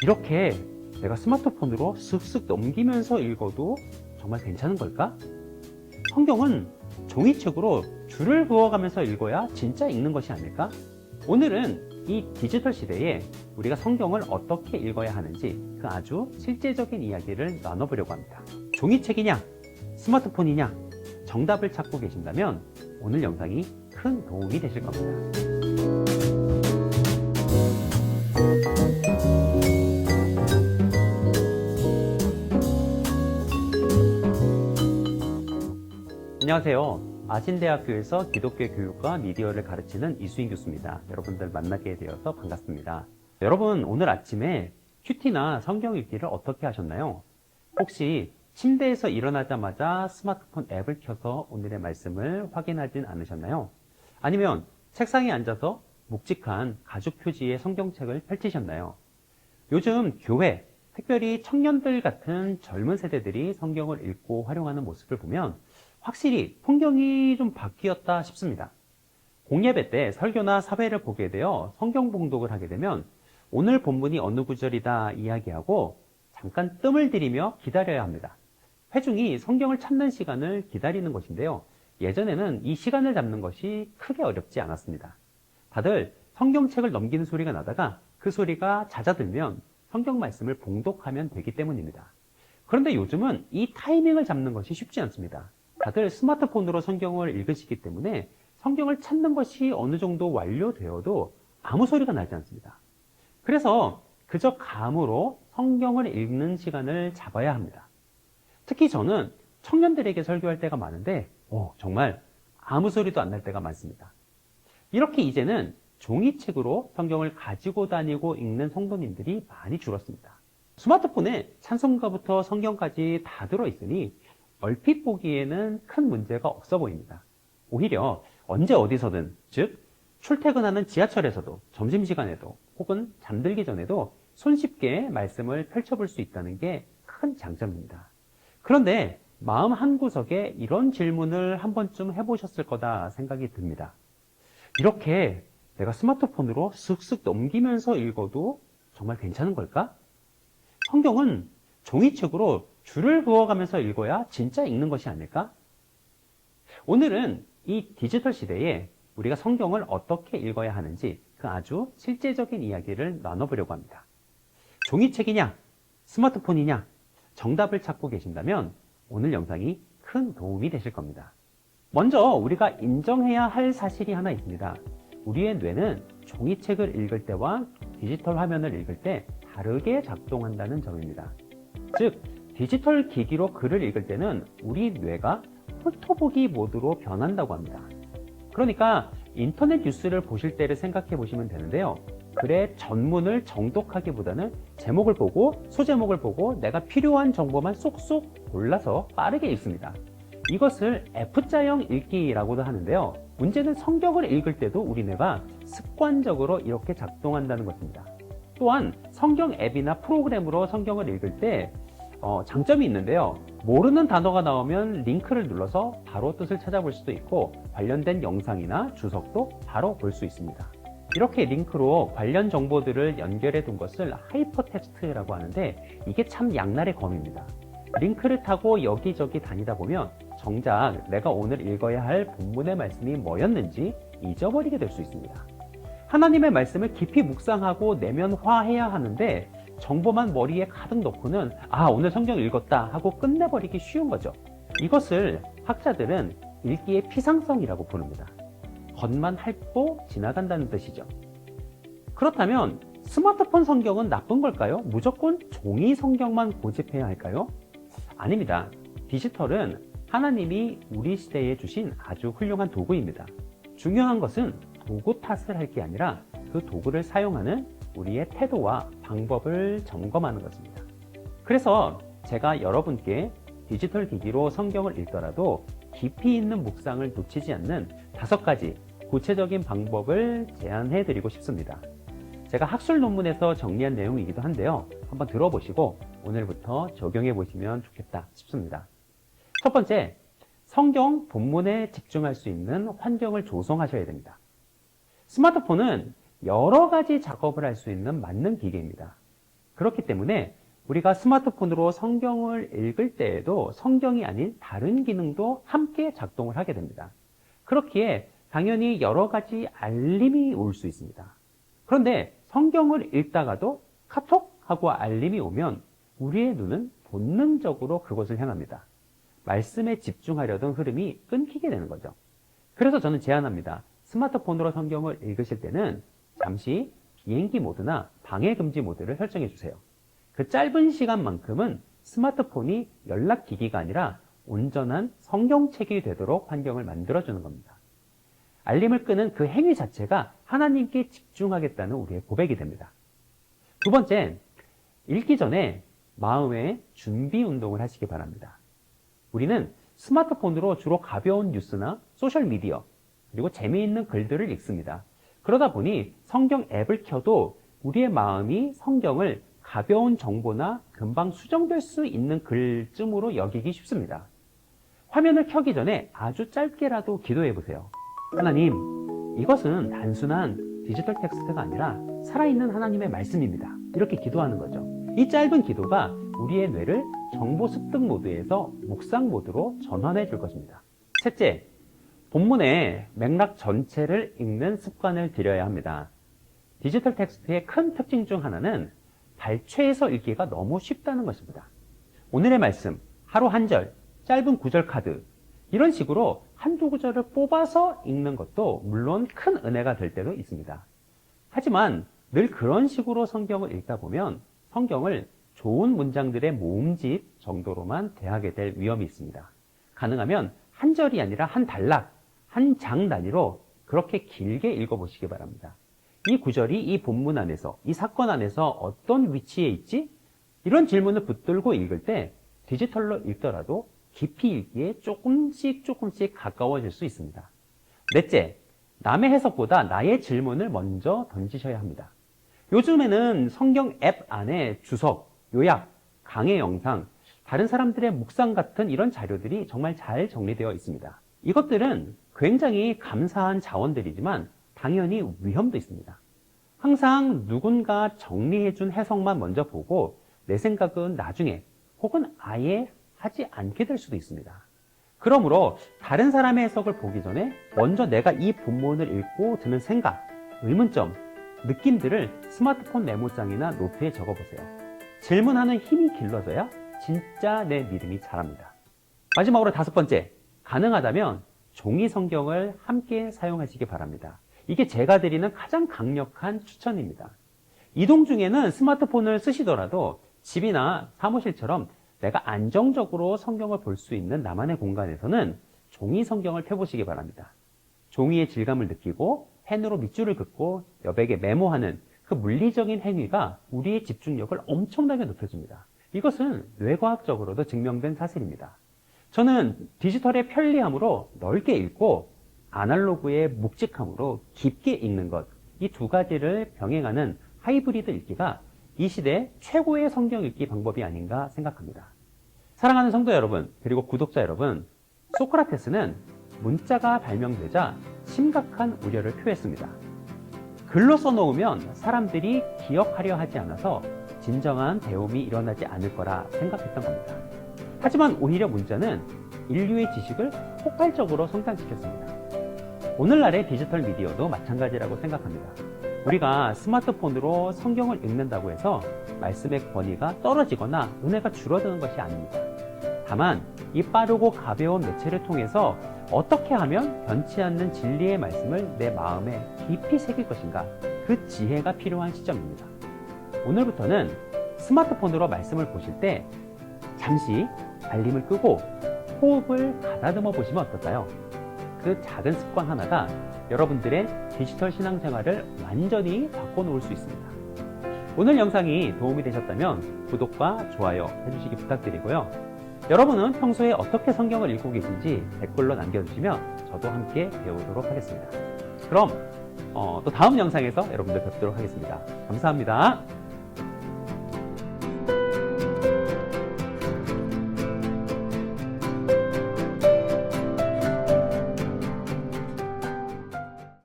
이렇게 내가 스마트폰으로 쓱쓱 넘기면서 읽어도 정말 괜찮은 걸까? 성경은 종이책으로 줄을 그어가면서 읽어야 진짜 읽는 것이 아닐까? 오늘은 이 디지털 시대에 우리가 성경을 어떻게 읽어야 하는지 그 아주 실제적인 이야기를 나눠보려고 합니다. 종이책이냐, 스마트폰이냐, 정답을 찾고 계신다면 오늘 영상이 큰 도움이 되실 겁니다. 안녕하세요. 아신대학교에서 기독교 교육과 미디어를 가르치는 이수인 교수입니다. 여러분들 만나게 되어서 반갑습니다. 여러분, 오늘 아침에 큐티나 성경 읽기를 어떻게 하셨나요? 혹시 침대에서 일어나자마자 스마트폰 앱을 켜서 오늘의 말씀을 확인하진 않으셨나요? 아니면 책상에 앉아서 묵직한 가죽 표지의 성경책을 펼치셨나요? 요즘 교회, 특별히 청년들 같은 젊은 세대들이 성경을 읽고 활용하는 모습을 보면 확실히 풍경이 좀 바뀌었다 싶습니다. 공예배 때 설교나 사회를 보게 되어 성경 봉독을 하게 되면 오늘 본문이 어느 구절이다 이야기하고 잠깐 뜸을 들이며 기다려야 합니다. 회중이 성경을 찾는 시간을 기다리는 것인데요. 예전에는 이 시간을 잡는 것이 크게 어렵지 않았습니다. 다들 성경책을 넘기는 소리가 나다가 그 소리가 잦아들면 성경 말씀을 봉독하면 되기 때문입니다. 그런데 요즘은 이 타이밍을 잡는 것이 쉽지 않습니다. 다들 스마트폰으로 성경을 읽으시기 때문에 성경을 찾는 것이 어느 정도 완료되어도 아무 소리가 나지 않습니다. 그래서 그저 감으로 성경을 읽는 시간을 잡아야 합니다. 특히 저는 청년들에게 설교할 때가 많은데 정말 아무 소리도 안 날 때가 많습니다. 이렇게 이제는 종이책으로 성경을 가지고 다니고 읽는 성도님들이 많이 줄었습니다. 스마트폰에 찬송가부터 성경까지 다 들어있으니 얼핏 보기에는 큰 문제가 없어 보입니다. 오히려 언제 어디서든, 즉 출퇴근하는 지하철에서도, 점심시간에도, 혹은 잠들기 전에도 손쉽게 말씀을 펼쳐볼 수 있다는 게 큰 장점입니다. 그런데 마음 한구석에 이런 질문을 한 번쯤 해보셨을 거다 생각이 듭니다. 이렇게 내가 스마트폰으로 쓱쓱 넘기면서 읽어도 정말 괜찮은 걸까? 성경은 종이책으로 줄을 그어가면서 읽어야 진짜 읽는 것이 아닐까? 오늘은 이 디지털 시대에 우리가 성경을 어떻게 읽어야 하는지 그 아주 실제적인 이야기를 나눠보려고 합니다. 종이책이냐, 스마트폰이냐, 정답을 찾고 계신다면 오늘 영상이 큰 도움이 되실 겁니다. 먼저 우리가 인정해야 할 사실이 하나 있습니다. 우리의 뇌는 종이책을 읽을 때와 디지털 화면을 읽을 때 다르게 작동한다는 점입니다. 즉, 디지털 기기로 글을 읽을 때는 우리 뇌가 훑어보기 모드로 변한다고 합니다. 그러니까 인터넷 뉴스를 보실 때를 생각해 보시면 되는데요. 글의 전문을 정독하기보다는 제목을 보고 소제목을 보고 내가 필요한 정보만 쏙쏙 골라서 빠르게 읽습니다. 이것을 F자형 읽기라고도 하는데요. 문제는 성경을 읽을 때도 우리 뇌가 습관적으로 이렇게 작동한다는 것입니다. 또한 성경 앱이나 프로그램으로 성경을 읽을 때 장점이 있는데요. 모르는 단어가 나오면 링크를 눌러서 바로 뜻을 찾아볼 수도 있고 관련된 영상이나 주석도 바로 볼 수 있습니다. 이렇게 링크로 관련 정보들을 연결해 둔 것을 하이퍼텍스트라고 하는데 이게 참 양날의 검입니다. 링크를 타고 여기저기 다니다 보면 정작 내가 오늘 읽어야 할 본문의 말씀이 뭐였는지 잊어버리게 될 수 있습니다. 하나님의 말씀을 깊이 묵상하고 내면화해야 하는데 정보만 머리에 가득 넣고는 오늘 성경 읽었다 하고 끝내버리기 쉬운 거죠. 이것을 학자들은 읽기의 피상성이라고 부릅니다. 겉만 핥고 지나간다는 뜻이죠. 그렇다면 스마트폰 성경은 나쁜 걸까요? 무조건 종이 성경만 고집해야 할까요? 아닙니다. 디지털은 하나님이 우리 시대에 주신 아주 훌륭한 도구입니다. 중요한 것은 도구 탓을 할 게 아니라 그 도구를 사용하는 우리의 태도와 방법을 점검하는 것입니다. 그래서 제가 여러분께 디지털 기기로 성경을 읽더라도 깊이 있는 묵상을 놓치지 않는 5가지 구체적인 방법을 제안해 드리고 싶습니다. 제가 학술 논문에서 정리한 내용이기도 한데요. 한번 들어보시고 오늘부터 적용해 보시면 좋겠다 싶습니다. 첫 번째, 성경 본문에 집중할 수 있는 환경을 조성하셔야 됩니다. 스마트폰은 여러 가지 작업을 할 수 있는 만능 기계입니다. 그렇기 때문에 우리가 스마트폰으로 성경을 읽을 때에도 성경이 아닌 다른 기능도 함께 작동을 하게 됩니다. 그렇기에 당연히 여러 가지 알림이 올 수 있습니다. 그런데 성경을 읽다가도 카톡 하고 알림이 오면 우리의 눈은 본능적으로 그곳을 향합니다. 말씀에 집중하려던 흐름이 끊기게 되는 거죠. 그래서 저는 제안합니다. 스마트폰으로 성경을 읽으실 때는 잠시 비행기 모드나 방해 금지 모드를 설정해 주세요. 그 짧은 시간만큼은 스마트폰이 연락기기가 아니라 온전한 성경책이 되도록 환경을 만들어주는 겁니다. 알림을 끄는 그 행위 자체가 하나님께 집중하겠다는 우리의 고백이 됩니다. 두 번째, 읽기 전에 마음의 준비 운동을 하시기 바랍니다. 우리는 스마트폰으로 주로 가벼운 뉴스나 소셜미디어, 그리고 재미있는 글들을 읽습니다. 그러다 보니 성경 앱을 켜도 우리의 마음이 성경을 가벼운 정보나 금방 수정될 수 있는 글쯤으로 여기기 쉽습니다. 화면을 켜기 전에 아주 짧게라도 기도해 보세요. 하나님, 이것은 단순한 디지털 텍스트가 아니라 살아있는 하나님의 말씀입니다. 이렇게 기도하는 거죠. 이 짧은 기도가 우리의 뇌를 정보 습득 모드에서 묵상 모드로 전환해 줄 것입니다. 셋째, 본문의 맥락 전체를 읽는 습관을 들여야 합니다. 디지털 텍스트의 큰 특징 중 하나는 발췌해서 읽기가 너무 쉽다는 것입니다. 오늘의 말씀, 하루 한 절, 짧은 구절 카드, 이런 식으로 한두 구절을 뽑아서 읽는 것도 물론 큰 은혜가 될 때도 있습니다. 하지만 늘 그런 식으로 성경을 읽다 보면 성경을 좋은 문장들의 모음집 정도로만 대하게 될 위험이 있습니다. 가능하면 한 절이 아니라 한 단락, 한 장 단위로 그렇게 길게 읽어보시기 바랍니다. 이 구절이 이 본문 안에서, 이 사건 안에서 어떤 위치에 있지? 이런 질문을 붙들고 읽을 때 디지털로 읽더라도 깊이 읽기에 조금씩 가까워질 수 있습니다. 넷째, 남의 해석보다 나의 질문을 먼저 던지셔야 합니다. 요즘에는 성경 앱 안에 주석, 요약, 강의 영상, 다른 사람들의 묵상 같은 이런 자료들이 정말 잘 정리되어 있습니다. 이것들은 굉장히 감사한 자원들이지만 당연히 위험도 있습니다. 항상 누군가 정리해준 해석만 먼저 보고 내 생각은 나중에 혹은 아예 하지 않게 될 수도 있습니다. 그러므로 다른 사람의 해석을 보기 전에 먼저 내가 이 본문을 읽고 드는 생각, 의문점, 느낌들을 스마트폰 메모장이나 노트에 적어보세요. 질문하는 힘이 길러져야 진짜 내 믿음이 자랍니다. 마지막으로 다섯 번째, 가능하다면 종이 성경을 함께 사용하시기 바랍니다. 이게 제가 드리는 가장 강력한 추천입니다. 이동 중에는 스마트폰을 쓰시더라도 집이나 사무실처럼 내가 안정적으로 성경을 볼 수 있는 나만의 공간에서는 종이 성경을 펴보시기 바랍니다. 종이의 질감을 느끼고 펜으로 밑줄을 긋고 여백에 메모하는 그 물리적인 행위가 우리의 집중력을 엄청나게 높여줍니다. 이것은 뇌과학적으로도 증명된 사실입니다. 저는 디지털의 편리함으로 넓게 읽고 아날로그의 묵직함으로 깊게 읽는 것, 이 두 가지를 병행하는 하이브리드 읽기가 이 시대 최고의 성경 읽기 방법이 아닌가 생각합니다. 사랑하는 성도 여러분, 그리고 구독자 여러분, 소크라테스는 문자가 발명되자 심각한 우려를 표했습니다. 글로 써놓으면 사람들이 기억하려 하지 않아서 진정한 배움이 일어나지 않을 거라 생각했던 겁니다. 하지만 오히려 문자는 인류의 지식을 폭발적으로 성장시켰습니다. 오늘날의 디지털 미디어도 마찬가지라고 생각합니다. 우리가 스마트폰으로 성경을 읽는다고 해서 말씀의 권위가 떨어지거나 은혜가 줄어드는 것이 아닙니다. 다만 이 빠르고 가벼운 매체를 통해서 어떻게 하면 변치 않는 진리의 말씀을 내 마음에 깊이 새길 것인가, 그 지혜가 필요한 시점입니다. 오늘부터는 스마트폰으로 말씀을 보실 때 잠시 알림을 끄고 호흡을 가다듬어 보시면 어떨까요? 그 작은 습관 하나가 여러분들의 디지털 신앙생활을 완전히 바꿔놓을 수 있습니다. 오늘 영상이 도움이 되셨다면 구독과 좋아요 해주시기 부탁드리고요. 여러분은 평소에 어떻게 성경을 읽고 계신지 댓글로 남겨주시면 저도 함께 배우도록 하겠습니다. 그럼 또 다음 영상에서 여러분들 뵙도록 하겠습니다. 감사합니다.